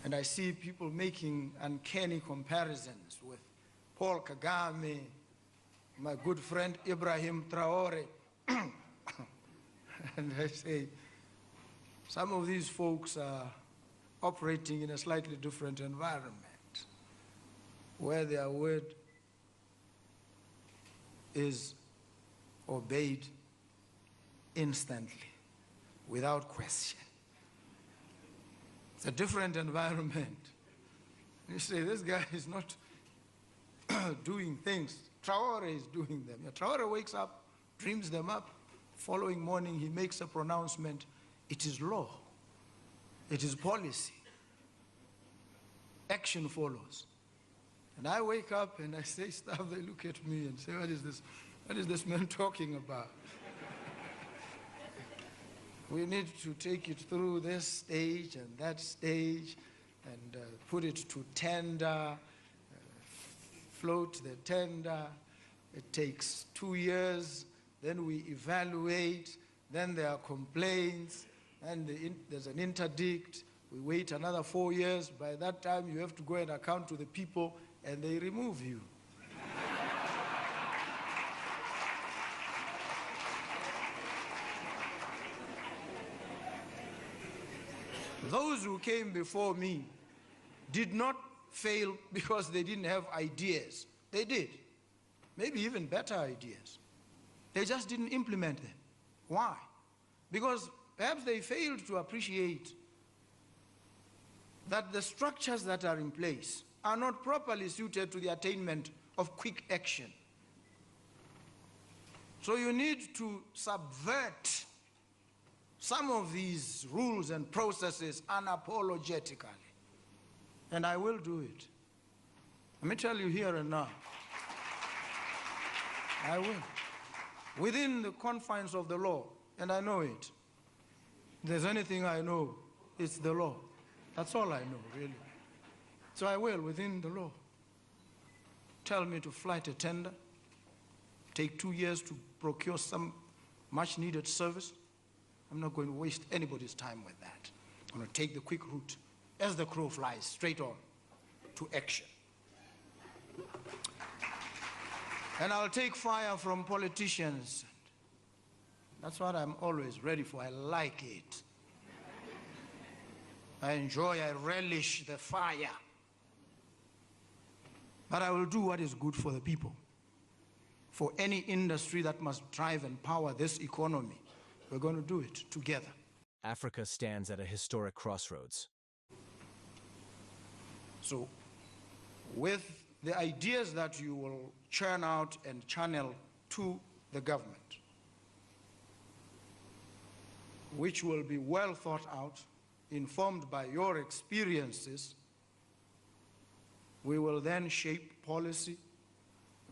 And I see people making uncanny comparisons with Paul Kagame, my good friend Ibrahim Traore. And I say, some of these folks are operating in a slightly different environment, where their word is obeyed instantly, without question. It's a different environment. You say, this guy is not doing things. Traore is doing them. Traore wakes up, dreams them up. Following morning, he makes a pronouncement. It is law. It is policy. Action follows. And I wake up and I say stuff, they look at me and say, what is this? What is this man talking about? We need to take it through this stage and that stage and put it to tender, float the tender. It takes 2 years, then we evaluate, then there are complaints, and there's an interdict. We wait another 4 years. By that time, you have to go and account to the people, and they remove you. Those who came before me did not fail because they didn't have ideas. They did. Maybe even better ideas. They just didn't implement them. Why? Because perhaps they failed to appreciate that the structures that are in place are not properly suited to the attainment of quick action. So you need to subvert some of these rules and processes unapologetically. And I will do it. Let me tell you here and now. I will. Within the confines of the law, and I know it. If there's anything I know, it's the law. That's all I know, really. So I will, within the law. Tell me to flight a tender, take 2 years to procure some much needed service. I'm not going to waste anybody's time with that. I'm going to take the quick route, as the crow flies, straight on to action. And I'll take fire from politicians. That's what I'm always ready for. I like it. I enjoy, I relish the fire. But I will do what is good for the people. For any industry that must drive and power this economy, we're going to do it together. Africa stands at a historic crossroads. So, with the ideas that you will churn out and channel to the government, which will be well thought out, informed by your experiences, we will then shape policy,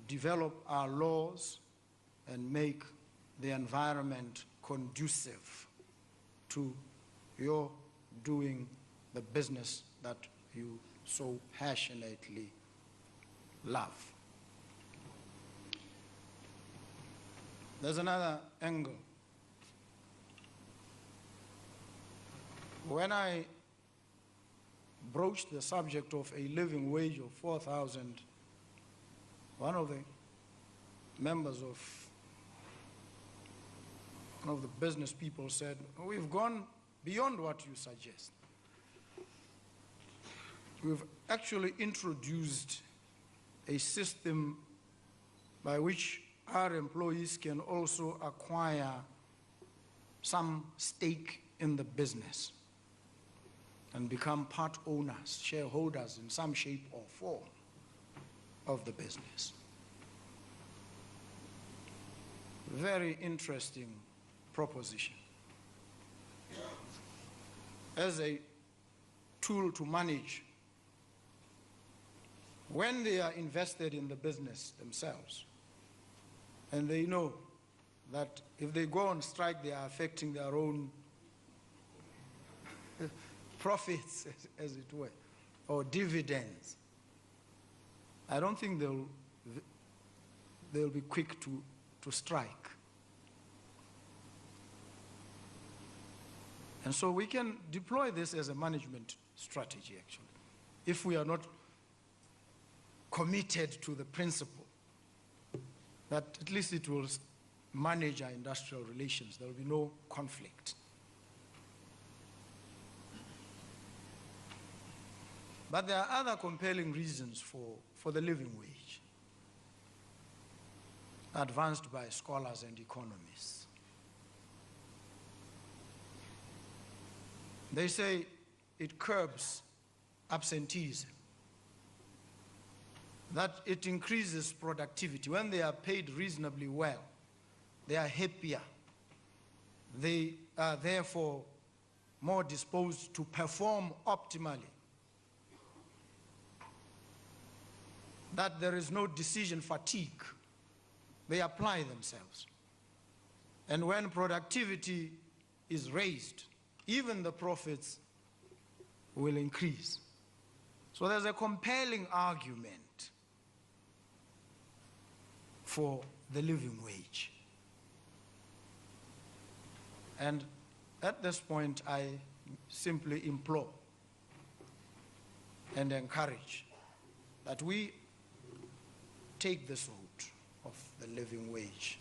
develop our laws, and make the environment conducive to your doing the business that you so passionately love. There's another angle. When I broached the subject of a living wage of 4,000, one of the members of one of the business people said, we've gone beyond what you suggest. We've actually introduced a system by which our employees can also acquire some stake in the business and become part owners, shareholders in some shape or form of the business. Very interesting proposition. As a tool to manage, when they are invested in the business themselves, and they know that if they go on strike, they are affecting their own profits, as it were, or dividends, I don't think they'll be quick to strike. And so we can deploy this as a management strategy, actually. If we are not committed to the principle that at least it will manage our industrial relations, there will be no conflict. But there are other compelling reasons for the living wage, advanced by scholars and economists. They say it curbs absenteeism, that it increases productivity. When they are paid reasonably well, they are happier. They are therefore more disposed to perform optimally. That there is no decision fatigue. They apply themselves. And when productivity is raised, even the profits will increase. So there's a compelling argument for the living wage. And at this point, I simply implore and encourage that we take this route of the living wage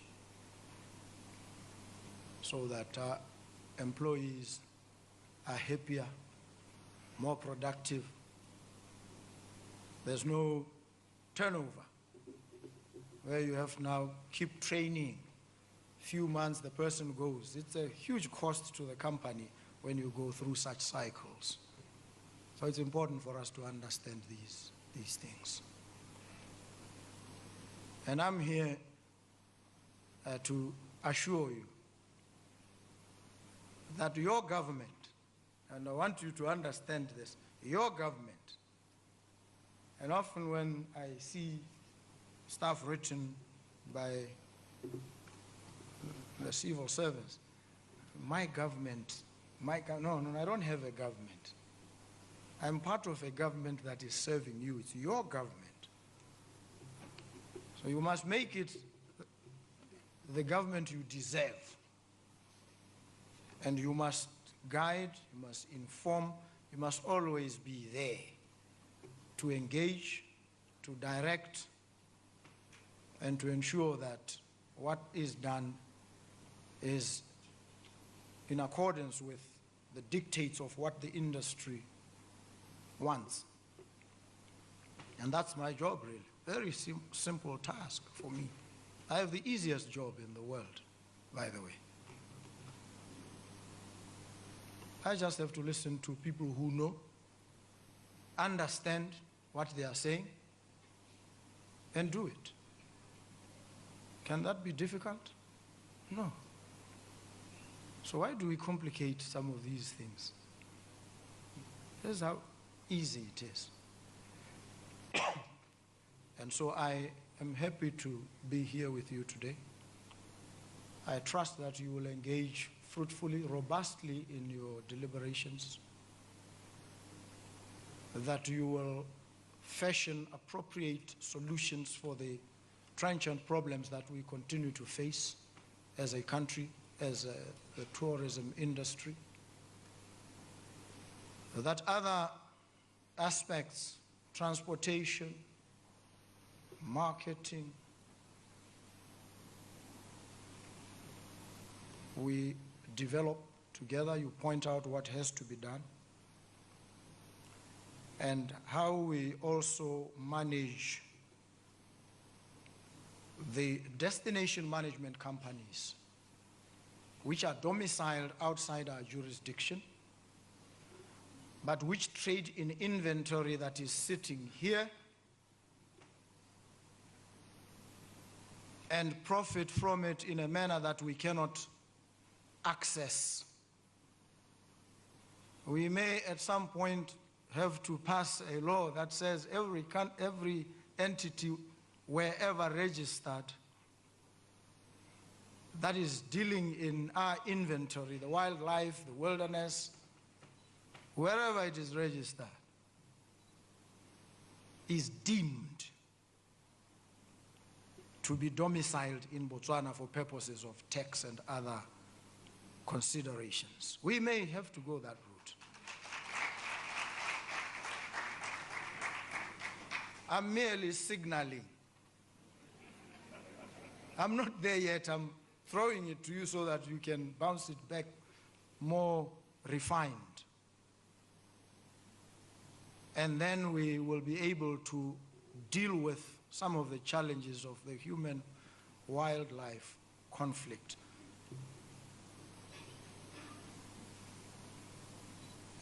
so that our employees are happier, more productive. There's no turnover where you have now keep training. Few months the person goes. It's a huge cost to the company when you go through such cycles. So it's important for us to understand these things. And I'm here to assure you that your government, and I want you to understand this, your government, and often when I see stuff written by the civil service, my government, no, I don't have a government. I'm part of a government that is serving you. It's your government. So you must make it the government you deserve. And you must guide, you must inform, you must always be there to engage, to direct, and to ensure that what is done is in accordance with the dictates of what the industry wants. And that's my job, really. Very simple task for me. I have the easiest job in the world, by the way. I just have to listen to people who know, understand what they are saying, and do it. Can that be difficult? No. So why do we complicate some of these things? This is how easy it is. And so I am happy to be here with you today. I trust that you will engage fruitfully, robustly in your deliberations, that you will fashion appropriate solutions for the transient problems that we continue to face as a country, as the tourism industry, that other aspects, transportation, marketing, we develop together. You point out what has to be done and how we also manage the destination management companies which are domiciled outside our jurisdiction but which trade in inventory that is sitting here and profit from it in a manner that we cannot access. We may at some point have to pass a law that says every entity wherever registered that is dealing in our inventory, the wildlife, the wilderness, wherever it is registered, is deemed to be domiciled in Botswana for purposes of tax and other considerations. We may have to go that route. I'm merely signaling. I'm not there yet. I'm throwing it to you so that you can bounce it back more refined. And then we will be able to deal with some of the challenges of the human-wildlife conflict.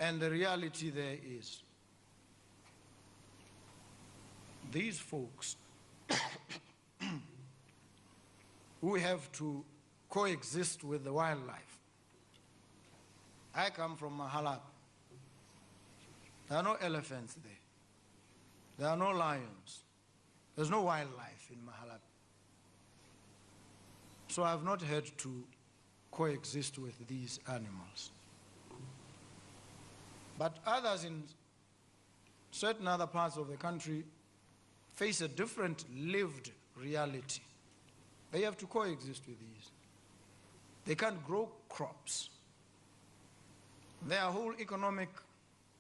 And the reality there is, these folks who have to coexist with the wildlife. I come from Mahalapi. There are no elephants there. There are no lions. There's no wildlife in Mahalapi. So I've not had to coexist with these animals. But others in certain other parts of the country face a different lived reality. They have to coexist with these. They can't grow crops. Their whole economic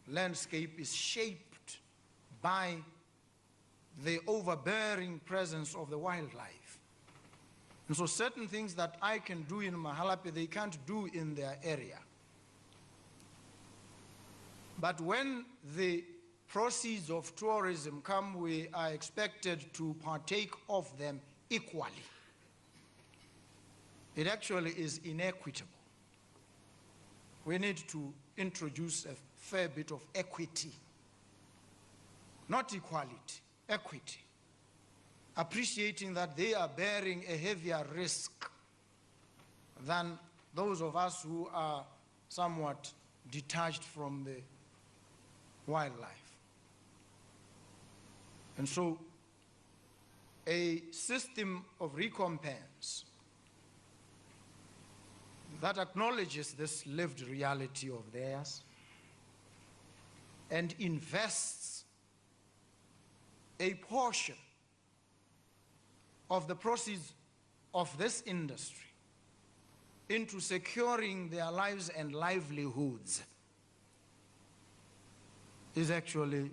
landscape is shaped by the overbearing presence of the wildlife. And so certain things that I can do in Mahalapi, they can't do in their area. But when the proceeds of tourism come, we are expected to partake of them equally. It actually is inequitable. We need to introduce a fair bit of equity. Not equality, equity. Appreciating that they are bearing a heavier risk than those of us who are somewhat detached from the wildlife. And so a system of recompense that acknowledges this lived reality of theirs and invests a portion of the proceeds of this industry into securing their lives and livelihoods is actually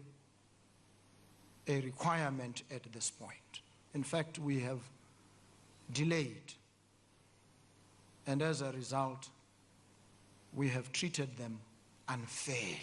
a requirement at this point. In fact, we have delayed, and as a result, we have treated them unfairly.